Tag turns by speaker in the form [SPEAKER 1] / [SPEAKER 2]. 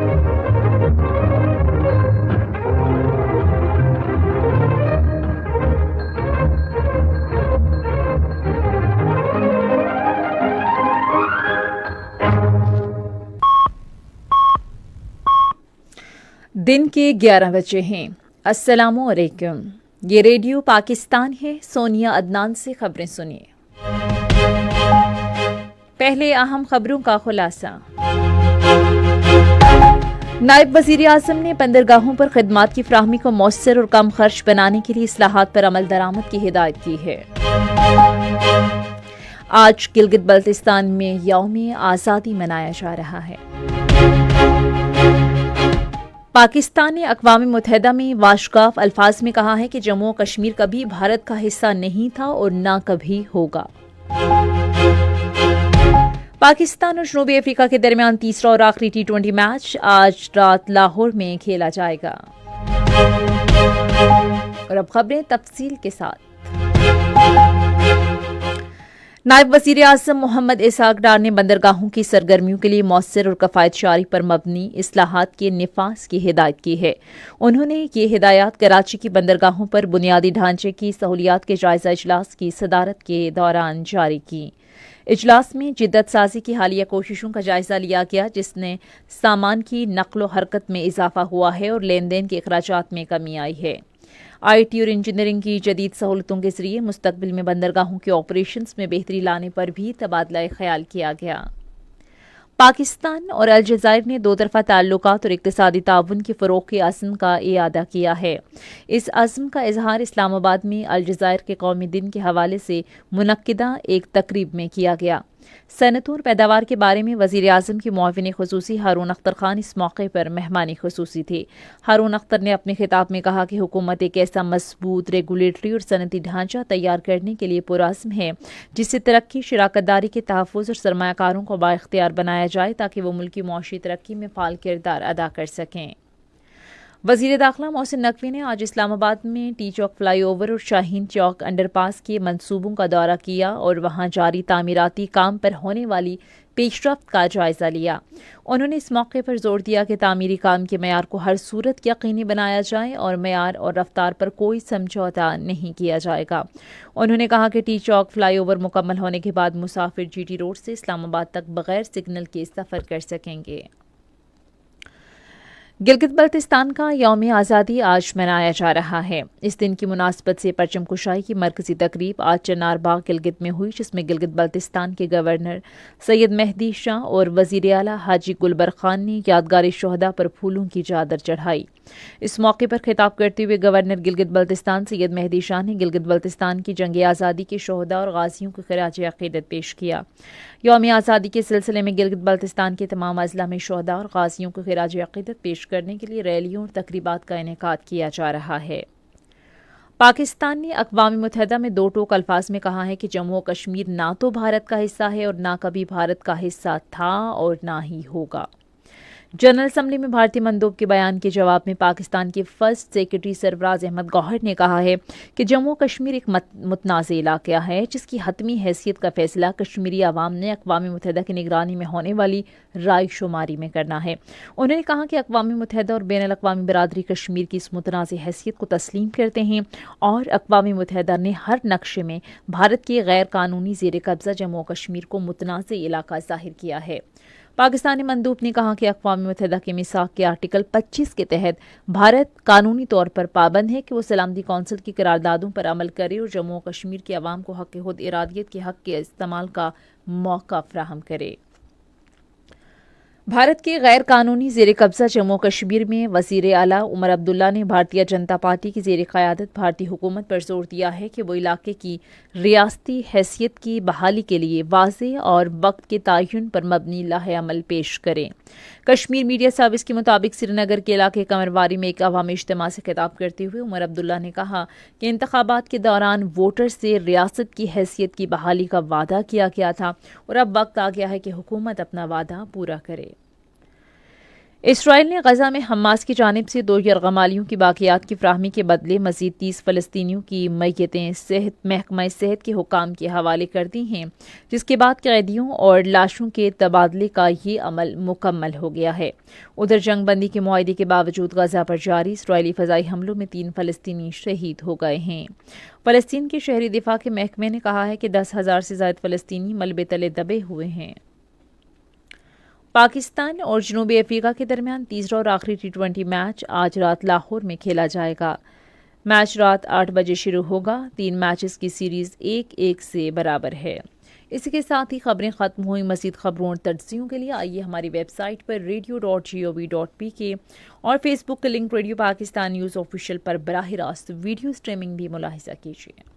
[SPEAKER 1] दिन के 11 बजे हैं। अस्सलामु अलैकुम। ये रेडियो पाकिस्तान है। सोनिया अदनान से खबरें सुनिए। पहले अहम खबरों का खुलासा। नायब वज़ीर आज़म ने बंदरगाहों पर खिदमात की फ़राहमी को मौसर और कम खर्च बनाने के लिए इस्लाहात पर अमल दरामद की हिदायत की है। आज गिलगित बल्तिस्तान में यौम आज़ादी मनाया जा रहा है। पाकिस्तान ने अक़वाम मुत्तहिदा में वाशगाफ अल्फाज में कहा है कि जम्मू और कश्मीर कभी भारत का हिस्सा नहीं था और न कभी होगा। पाकिस्तान और जनूबी अफ्रीका के दरमियान तीसरा और आखिरी T20 मैच आज रात लाहौर में खेला जाएगा। और अब खबरें तफसील के साथ। नायब वज़ीर आज़म मोहम्मद इसहाक डार ने बंदरगाहों की सरगर्मियों के लिए मौसर और कफ़ायतशारी पर मबनी इस्लाहात के निफाज की हिदायत की है। उन्होंने ये हिदायत कराची की बंदरगाहों पर बुनियादी ढांचे की सहूलियात के जायजा इजलास की सदारत के दौरान जारी की। इजलास में जिद्दत साजी की हालिया कोशिशों का जायजा लिया गया, जिसने सामान की नकलो हरकत में इजाफा हुआ है और लेन देन के अखराजात में कमी आई है। IT और इंजीनियरिंग की जदीद सहूलतों के जरिए मुस्तकबिल में बंदरगाहों के ऑपरेशंस में बेहतरी लाने पर भी तबादला ख्याल किया गया। पाकिस्तान और अलजज़ायर ने दो तरफ़ा ताल्लुकात और इक़्तिसादी ताउन के फ़रोग़ के अज़्म का इआदा किया है। इस अज़्म का इज़हार इस्लामाबाद में अलजज़ायर के कौमी दिन के हवाले से मुनक्किदा एक तकरीब में किया गया। सनअतों और पैदावार के बारे में वज़ीर आज़म के मुआविन ख़ुसूसी हारून अख्तर खान इस मौके पर मेहमानी ख़ुसूसी थे। हारून अख्तर ने अपने खिताब में कहा कि हुकूमत एक ऐसा मजबूत रेगुलेटरी और सनअती ढांचा तैयार करने के लिए पुरअज़्म है, जिससे तरक्की, शराकतदारी के तहफ़्फ़ुज़ और सरमायाकारों को बाइख्तियार बनाया जाए ताकि वो मुल्की मुआशी तरक्की में फ़ाल किरदार अदा कर सकें। वज़ीर दाखिला मोहसिन नकवी ने आज इस्लामाबाद में टी चौक फ्लाईओवर और शाहीन चौक अंडरपास के मंसूबों का दौरा किया और वहां जारी तामीराती काम पर होने वाली पेशरफ्त का जायजा लिया। उन्होंने इस मौके पर जोर दिया कि तामीरी काम के मयार को हर सूरत यकीनी बनाया जाए और मयार और रफ्तार पर कोई समझौता नहीं किया जाएगा। उन्होंने कहा कि टी चौक फ्लाईओवर मुकम्मल होने के बाद मुसाफिर GT रोड से इस्लामाबाद तक बगैर सिग्नल के सफ़र कर सकेंगे। गिलगित बल्तिस्तान का यौम आज़ादी आज मनाया जा रहा है। इस दिन की मुनासबत से परचम कुशाई की मरकजी तकरीब आज चनार बाग गिलगित में हुई, जिसमें गिलगित बल्तिस्तान के गवर्नर सैयद मेहदी शाह और वज़ीर आला हाजी गुलबर खान ने यादगार शोहदा पर फूलों की चादर चढ़ाई। इस मौके पर खिताब करते हुए गवर्नर गिलगित बल्तिस्तान सैयद मेहदी शाह ने गिलगित बल्तिस्तान की जंग आज़ादी के शोहदा और गाजियों को खिराज अक़ीदत पेश किया। यौम आज़ादी के सिलसिले में गिलगित बल्तिस्तान के तमाम अज़ला में शोहदा और गाजियों को खिराज अक़ीदत पेश करने के लिए रैलियों और तकरीबात का इनेकाद किया जा रहा है। पाकिस्तान ने अक़वाम मुत्तहिदा में दो टोक अल्फाज में कहा है कि जम्मू और कश्मीर ना तो भारत का हिस्सा है और ना कभी भारत का हिस्सा था और ना ही होगा। जनरल असम्बली में भारतीय मंदूब के बयान के जवाब में पाकिस्तान के फर्स्ट सेक्रेटरी सरफराज अहमद गौहर ने कहा है कि जम्मू कश्मीर एक मुतनाज़ इलाका है, जिसकी हतमी हैसियत का फैसला कश्मीरी अवाम ने अक़वाम मुत्तहिदा की निगरानी में होने वाली राय शुमारी में करना है। उन्होंने कहा कि अक़वाम मुत्तहिदा और बैनुल अक़वामी बरादरी कश्मीर की इस मुतनाज़ हैसियत को तस्लीम करते हैं और अक़वाम मुत्तहिदा ने हर नक्शे में भारत के गैर कानूनी ज़ेर कब्ज़ा जम्मू कश्मीर को मुतनाज़ इलाका ज़ाहिर किया है। पाकिस्तानी मंदूब ने कहा कि अक़वाम मुत्तहिदा के मीसाक के आर्टिकल 25 के तहत भारत कानूनी तौर पर पाबंद है कि वो सलामती कौंसिल की करारदादों पर अमल करे और जम्मू और कश्मीर के अवाम को हक़ खुद इरादियत के हक़ के इस्तेमाल का मौका फराहम करे। भारत के गैर कानूनी ज़ेर कब्ज़ा जम्मू कश्मीर में वज़ीर आला उमर अब्दुल्ला ने भारतीय जनता पार्टी की ज़ेर क़यादत भारतीय हुकूमत पर जोर दिया है कि वो इलाके की रियासती हैसियत की बहाली के लिए वाज़ेह और वक्त के तयन पर मबनी लाहे अमल पेश करें। कश्मीर मीडिया सर्विस के मुताबिक श्रीनगर के इलाके कमरवारी में एक अवामी इज्तिमा से खिताब करते हुए उमर अब्दुल्ला ने कहा कि इंतखाबात के दौरान वोटर से रियासत की हैसियत की बहाली का वादा किया गया था और अब वक्त आ गया है कि हुकूमत अपना वादा पूरा करे। اسرائیل نے غزہ میں حماس کی جانب سے 2 یرغمالیوں کی باقیات کی فراہمی کے بدلے مزید 30 فلسطینیوں کی میتیں محکمہ صحت کے حکام کے حوالے کر دی ہیں، جس کے بعد قیدیوں اور لاشوں کے تبادلے کا یہ عمل مکمل ہو گیا ہے۔ ادھر جنگ بندی کے معاہدے کے باوجود غزہ پر جاری اسرائیلی فضائی حملوں میں 3 فلسطینی شہید ہو گئے ہیں۔ فلسطین کے شہری دفاع کے محکمے نے کہا ہے کہ 10,000 سے زائد فلسطینی ملبے تلے دبے ہوئے ہیں۔ پاکستان اور جنوبی افریقہ کے درمیان تیسرا اور آخری T20 میچ آج رات لاہور میں کھیلا جائے گا۔ میچ رات 8 بجے شروع ہوگا۔ 3 میچز کی سیریز 1-1 سے برابر ہے۔ اسی کے ساتھ ہی خبریں ختم ہوئی۔ مزید خبروں اور تجزیوں کے لیے آئیے ہماری ویب سائٹ پر radio.gov.pk اور فیس بک کے link radio Pakistan news official پر براہ راست ویڈیو سٹریمنگ بھی ملاحظہ کیجیے۔